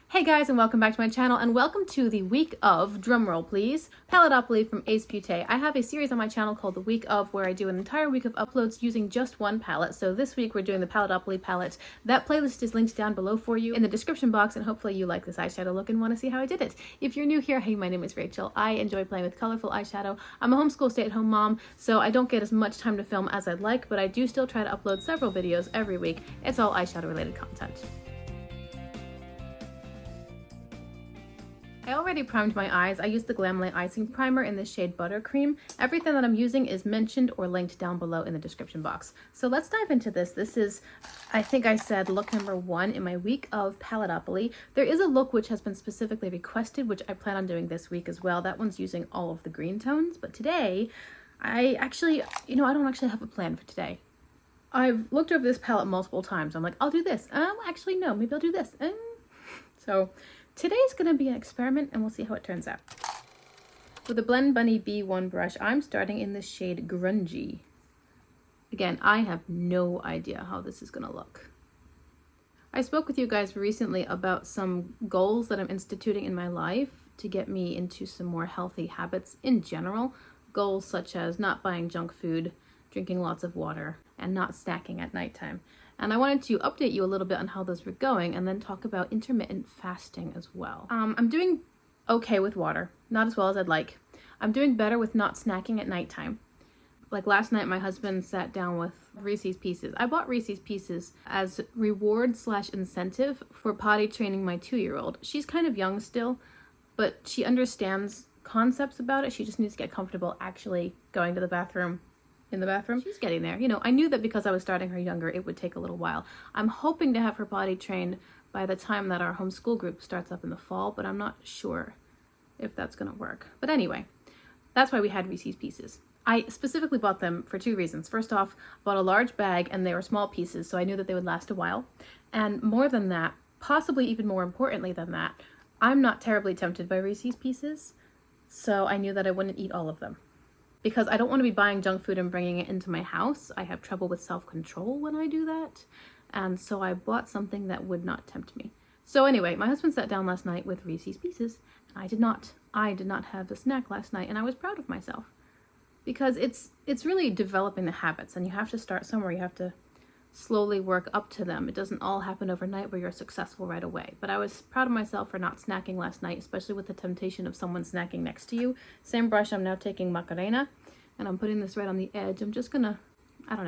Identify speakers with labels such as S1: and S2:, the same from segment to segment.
S1: Hey guys, and welcome back to my channel, and welcome to the week of, drumroll please, Paletteopoly from Ace Beauté. I have a series on my channel called the week of, where I do an entire week of uploads using just one palette. So this week we're doing the Paletteopoly palette. That playlist is linked down below for you in the description box, and hopefully you like this eyeshadow look and want to see how I did it. If you're new here, hey, my name is Rachel. I enjoy playing with colorful eyeshadow. I'm a homeschool stay-at-home mom, so I don't get as much time to film as I'd like, but I do still try to upload several videos every week. It's all eyeshadow related content. I already primed my eyes. I used the Glamlite Icing Primer in the shade Buttercream. Everything that I'm using is mentioned or linked down below in the description box. So let's dive into this. This is, I think I said, look number 1 in my week of Paletteopoly. There is a look which has been specifically requested, which I plan on doing this week as well. That one's using all of the green tones. But today, I actually, I don't actually have a plan for today. I've looked over this palette multiple times. I'm like, I'll do this. Actually, no, maybe I'll do this. So today's gonna be an experiment, and we'll see how it turns out. With a Blend Bunny B1 brush, I'm starting in the shade Grungy. Again, I have no idea how this is gonna look. I spoke with you guys recently about some goals that I'm instituting in my life to get me into some more healthy habits in general. Goals such as not buying junk food, drinking lots of water, and not snacking at nighttime. And I wanted to update you a little bit on how those were going and then talk about intermittent fasting as well. I'm doing okay with water, not as well as I'd like. I'm doing better with not snacking at nighttime. Like last night, my husband sat down with Reese's Pieces. I bought Reese's Pieces as reward/incentive for potty training my 2-year-old. She's kind of young still, but she understands concepts about it. She just needs to get comfortable actually going to the bathroom. In the bathroom. She's getting there. I knew that because I was starting her younger, it would take a little while. I'm hoping to have her potty trained by the time that our homeschool group starts up in the fall, but I'm not sure if that's gonna work. But anyway, that's why we had Reese's Pieces. I specifically bought them for 2 reasons. First off, I bought a large bag and they were small pieces, so I knew that they would last a while. And more than that, possibly even more importantly than that, I'm not terribly tempted by Reese's Pieces, so I knew that I wouldn't eat all of them. Because I don't want to be buying junk food and bringing it into my house. I have trouble with self-control when I do that. And so I bought something that would not tempt me. So anyway, my husband sat down last night with Reese's Pieces. And I did not. I did not have a snack last night, and I was proud of myself. Because it's really developing the habits, and you have to start somewhere. You have to slowly work up to them. It doesn't all happen overnight where you're successful right away. But I was proud of myself for not snacking last night, especially with the temptation of someone snacking next to you. Same brush, I'm now taking Macarena, and I'm putting this right on the edge. I'm just gonna,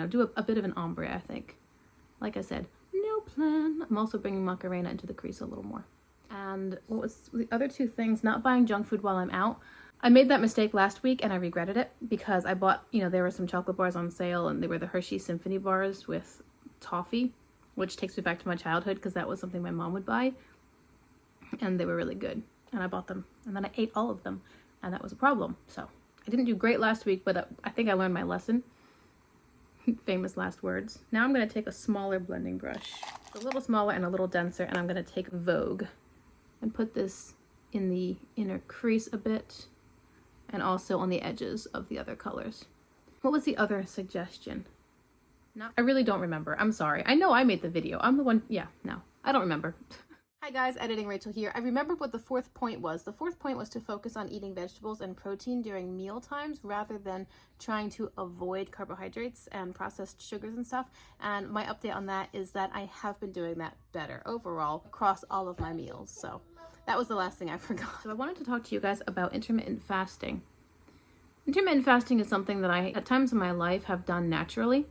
S1: do a bit of an ombre, I think. Like I said, no plan. I'm also bringing Macarena into the crease a little more. And what was the other 2 things? Not buying junk food while I'm out. I made that mistake last week and I regretted it because I bought, there were some chocolate bars on sale, and they were the Hershey Symphony bars with toffee, which takes me back to my childhood because that was something my mom would buy, and they were really good, and I bought them, and then I ate all of them, and that was a problem. So I didn't do great last week, but I think I learned my lesson. Famous last words. Now I'm going to take a smaller blending brush, a little smaller and a little denser, and I'm going to take Vogue and put this in the inner crease a bit and also on the edges of the other colors. What was the other suggestion? I really don't remember. I'm sorry. I know I made the video. I'm the one. Yeah, no, I don't remember. Hi guys, Editing Rachel here. I remembered what the 4th point was. The 4th point was to focus on eating vegetables and protein during meal times rather than trying to avoid carbohydrates and processed sugars and stuff. And my update on that is that I have been doing that better overall across all of my meals. So that was the last thing I forgot. So I wanted to talk to you guys about intermittent fasting. Intermittent fasting is something that I, at times in my life, have done naturally.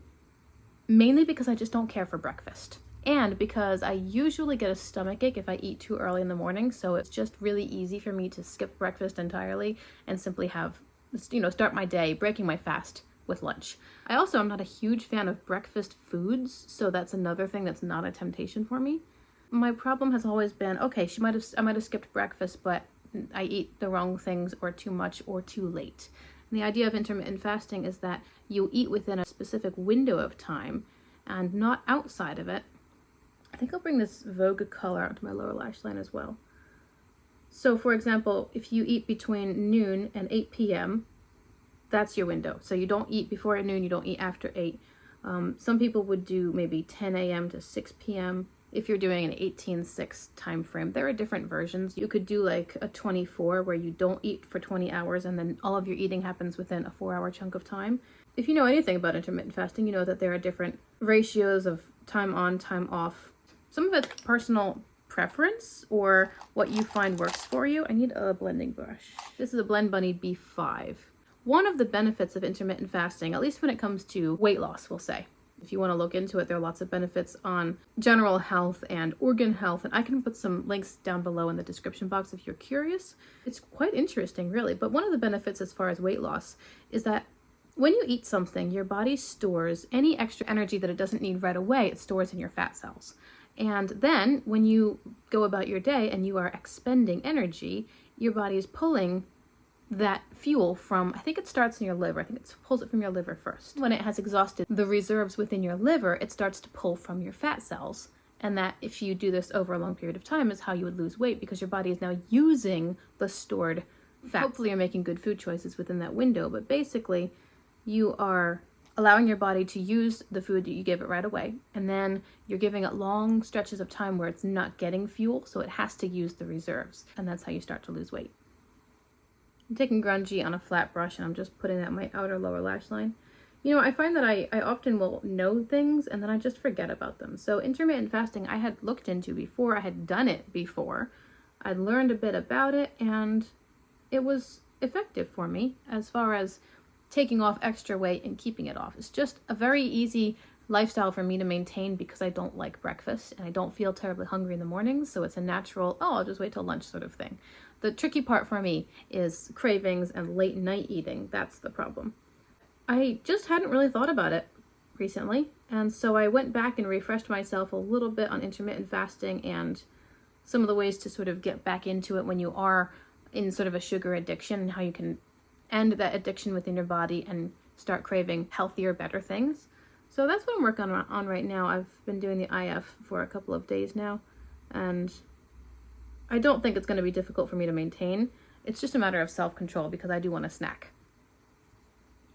S1: Mainly because I just don't care for breakfast, and because I usually get a stomachache if I eat too early in the morning, so it's just really easy for me to skip breakfast entirely and simply have, start my day breaking my fast with lunch. I also am not a huge fan of breakfast foods, so that's another thing that's not a temptation for me. My problem has always been, okay, I might have skipped breakfast, but I eat the wrong things or too much or too late. And the idea of intermittent fasting is that you eat within a specific window of time and not outside of it. I think I'll bring this Vogue color out to my lower lash line as well. So for example, if you eat between noon and 8 p.m., that's your window. So you don't eat before noon, you don't eat after 8. Some people would do maybe 10 a.m. to 6 p.m. if you're doing an 18/6 time frame. There are different versions. You could do like a 24 where you don't eat for 20 hours and then all of your eating happens within a 4-hour chunk of time. If you know anything about intermittent fasting, you know that there are different ratios of time on, time off. Some of it's personal preference or what you find works for you. I need a blending brush. This is a Blend Bunny B5. One of the benefits of intermittent fasting, at least when it comes to weight loss, we'll say, if you want to look into it, there are lots of benefits on general health and organ health, and I can put some links down below in the description box if you're curious. It's quite interesting, really. But one of the benefits as far as weight loss is that when you eat something, your body stores any extra energy that it doesn't need right away. It stores in your fat cells. And then when you go about your day and you are expending energy, your body is pulling that fuel from, I think it starts in your liver. I think it pulls it from your liver first. When it has exhausted the reserves within your liver, it starts to pull from your fat cells. And that, if you do this over a long period of time, is how you would lose weight, because your body is now using the stored fat. Hopefully you're making good food choices within that window, but basically you are allowing your body to use the food that you give it right away. And then you're giving it long stretches of time where it's not getting fuel, so it has to use the reserves. And that's how you start to lose weight. I'm taking Scrunchie on a flat brush and I'm just putting that in my outer lower lash line. You know, I find that I often will know things and then I just forget about them. So intermittent fasting I had looked into before, I had done it before. I'd learned a bit about it and it was effective for me as far as taking off extra weight and keeping it off. It's just a very easy lifestyle for me to maintain because I don't like breakfast and I don't feel terribly hungry in the mornings. So it's a natural, oh, I'll just wait till lunch sort of thing. The tricky part for me is cravings and late night eating. That's the problem. I just hadn't really thought about it recently. And so I went back and refreshed myself a little bit on intermittent fasting and some of the ways to sort of get back into it when you are in sort of a sugar addiction, and how you can end that addiction within your body and start craving healthier, better things. So that's what I'm working on right now. I've been doing the IF for a couple of days now, and I don't think it's going to be difficult for me to maintain. It's just a matter of self-control because I do want to snack.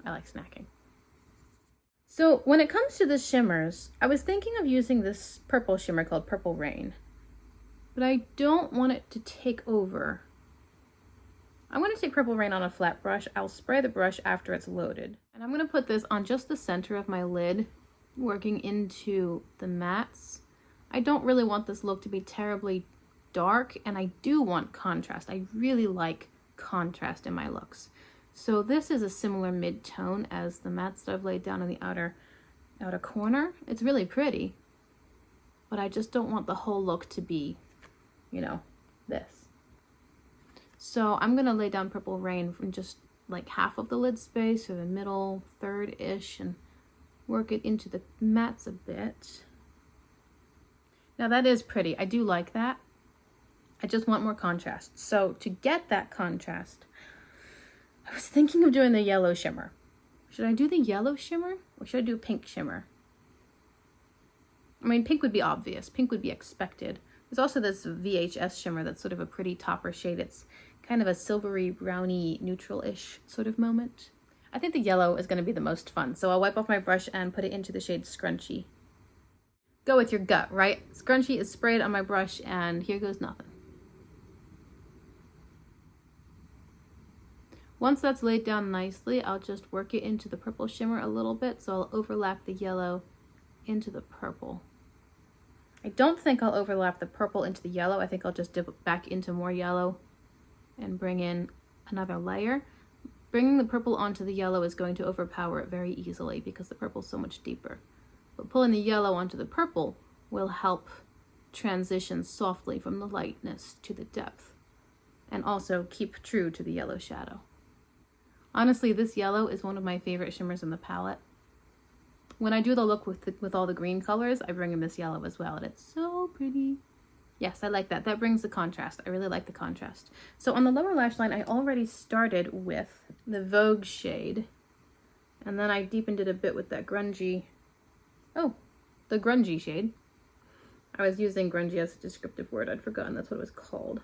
S1: I like snacking. So when it comes to the shimmers, I was thinking of using this purple shimmer called Purple Rain, but I don't want it to take over. I'm going to take Purple Rain on a flat brush. I'll spray the brush after it's loaded. And I'm going to put this on just the center of my lid, working into the mattes. I don't really want this look to be terribly dark, and I do want contrast. I really like contrast in my looks. So this is a similar mid-tone as the mattes that I've laid down in the outer corner. It's really pretty, but I just don't want the whole look to be, you know, this. So I'm gonna lay down Purple Rain from just like half of the lid space or the middle third-ish and work it into the mattes a bit. Now that is pretty. I do like that. I just want more contrast. So to get that contrast, I was thinking of doing the yellow shimmer. Should I do the yellow shimmer or should I do a pink shimmer? I mean, pink would be obvious. Pink would be expected. There's also this VHS shimmer that's sort of a pretty topper shade. It's kind of a silvery, browny, neutral-ish sort of moment. I think the yellow is going to be the most fun. So I'll wipe off my brush and put it into the shade Scrunchie. Go with your gut, right? Scrunchie is sprayed on my brush and here goes nothing. Once that's laid down nicely, I'll just work it into the purple shimmer a little bit, so I'll overlap the yellow into the purple. I don't think I'll overlap the purple into the yellow. I think I'll just dip it back into more yellow and bring in another layer. Bringing the purple onto the yellow is going to overpower it very easily because the purple's so much deeper. But pulling the yellow onto the purple will help transition softly from the lightness to the depth and also keep true to the yellow shadow. Honestly, this yellow is one of my favorite shimmers in the palette. When I do the look with all the green colors, I bring in this yellow as well, and it's so pretty. Yes, I like that. That brings the contrast. I really like the contrast. So on the lower lash line, I already started with the Vogue shade, and then I deepened it a bit with that grungy, the grungy shade. I was using grungy as a descriptive word. I'd forgotten that's what it was called.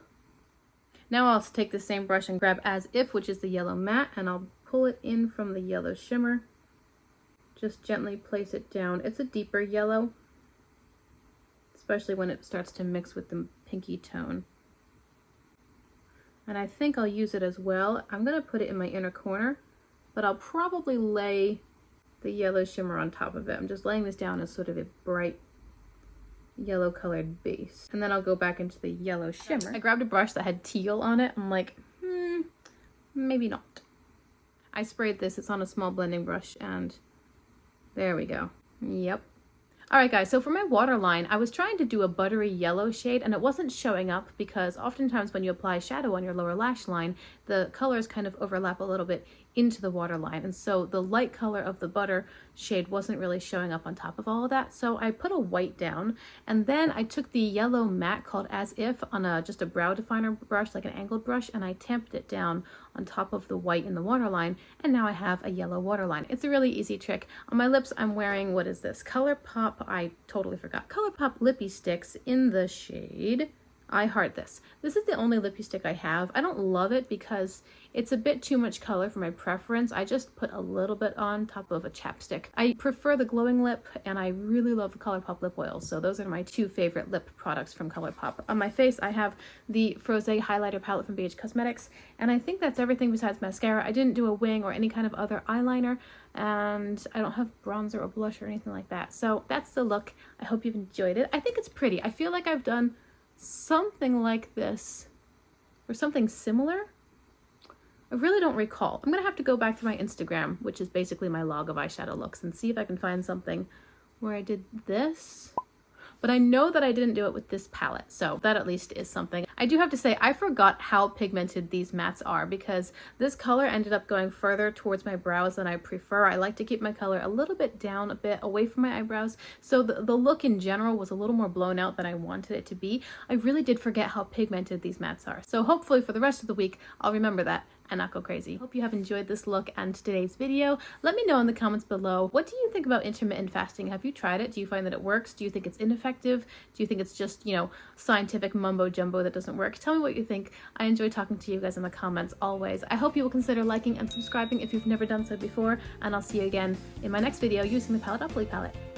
S1: Now I'll take the same brush and grab As If, which is the yellow matte, and I'll pull it in from the yellow shimmer. Just gently place it down. It's a deeper yellow. It's especially when it starts to mix with the pinky tone. And I think I'll use it as well. I'm gonna put it in my inner corner, but I'll probably lay the yellow shimmer on top of it. I'm just laying this down as sort of a bright yellow colored base. And then I'll go back into the yellow shimmer. I grabbed a brush that had teal on it. I'm like, maybe not. I sprayed this, it's on a small blending brush, and there we go. Yep. All right, guys, so for my waterline, I was trying to do a buttery yellow shade, and it wasn't showing up because oftentimes when you apply shadow on your lower lash line, the colors kind of overlap a little bit into the waterline. And so the light color of the butter shade wasn't really showing up on top of all of that. So I put a white down, and then I took the yellow matte called As If on just a brow definer brush, like an angled brush, and I tamped it down on top of the white in the waterline, and now I have a yellow waterline. It's a really easy trick. On my lips, I'm wearing, what is this? ColourPop, I totally forgot. ColourPop Lippie Sticks in the shade I Heart This. This is the only lippy stick I have. I don't love it because it's a bit too much color for my preference. I just put a little bit on top of a chapstick. I prefer the glowing lip, and I really love the ColourPop lip oils. So those are my two favorite lip products from ColourPop. On my face, I have the Frosé highlighter palette from BH Cosmetics, and I think that's everything besides mascara. I didn't do a wing or any kind of other eyeliner, and I don't have bronzer or blush or anything like that. So that's the look. I hope you've enjoyed it. I think it's pretty. I feel like I've done something like this or something similar. I really don't recall. I'm gonna have to go back to my Instagram, which is basically my log of eyeshadow looks, and see if I can find something where I did this. But I know that I didn't do it with this palette, so that at least is something. I do have to say, I forgot how pigmented these mattes are because this color ended up going further towards my brows than I prefer. I like to keep my color a little bit down, a bit away from my eyebrows, so the look in general was a little more blown out than I wanted it to be. I really did forget how pigmented these mattes are. So hopefully for the rest of the week, I'll remember that and not go crazy. Hope you have enjoyed this look and today's video. Let me know in the comments below, what do you think about intermittent fasting? Have you tried it? Do you find that it works? Do you think it's ineffective? Do you think it's just, you know, scientific mumbo jumbo that doesn't work? Tell me what you think. I enjoy talking to you guys in the comments always. I hope you will consider liking and subscribing if you've never done so before, and I'll see you again in my next video using the Paletteopoly palette.